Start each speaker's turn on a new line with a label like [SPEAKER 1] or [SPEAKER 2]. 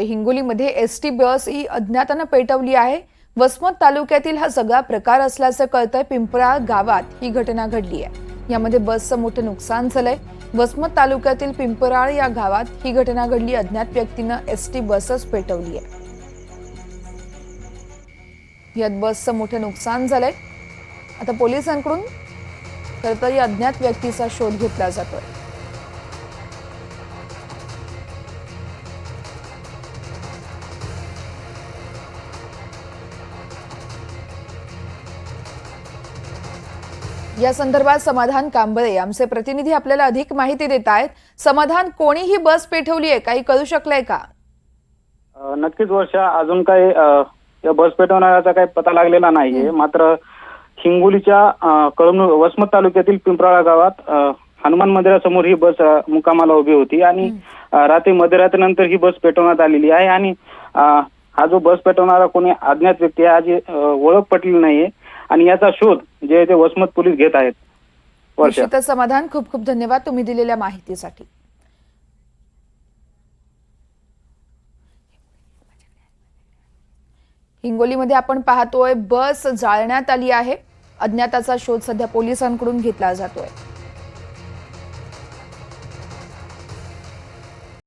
[SPEAKER 1] हिंगोलीमध्ये ST bus ही अज्ञातानं पेटवली आहे। वसमत तालुक्यातील हा सगळा प्रकार असल्याचं कळतंय। पिंपळा गावात ही घटना घडली आहे। यामध्ये बसचं मोठं नुकसान झालंय। वसमत तालुक्यातील पिंपराळ या गावात ही घटना घडली। अज्ञात व्यक्तीनं एसटी बसच पेटवली आहे। यात बसचं मोठं नुकसान झालंय। आता पोलिसांकडून तर या अज्ञात व्यक्तीचा शोध घेतला जातोय। या संदर्भात समाधान कांबळे आमचे प्रतिनिधी आपल्याला अधिक माहिती देत आहेत। समाधान, कोणी ही बस पेटवली आहे, काही कळू शकलंय का?
[SPEAKER 2] नक्कीच वर्षा, अजून काही या बस पेटवण्याचा काही पता लागलेला नाहीये। मात्र हिंगोलीच्या वसमत तालुक्यातील पिंपराळा गावात हनुमान मंदिरासमोर ही बस मुक्कामाला उभी होती आणि रात्री मध्यरात्रीनंतर ही बस पेटवण्यात आलेली आहे आणि हा जो बस पेटवणारा कोणी अज्ञात व्यक्ती आहे, याची ओळख पटली नाहीये आणि याचा शोध जे ते वसमत पोलीस घेत आहेत।
[SPEAKER 1] निश्चितच समाधान, खूप खूप धन्यवाद तुम्ही दिलेल्या माहितीसाठी। हिंगोलीमध्ये आपण पाहतोय बस जाळण्यात आली आहे। अज्ञाताचा शोध सध्या पोलिसांकडून घेतला जातोय।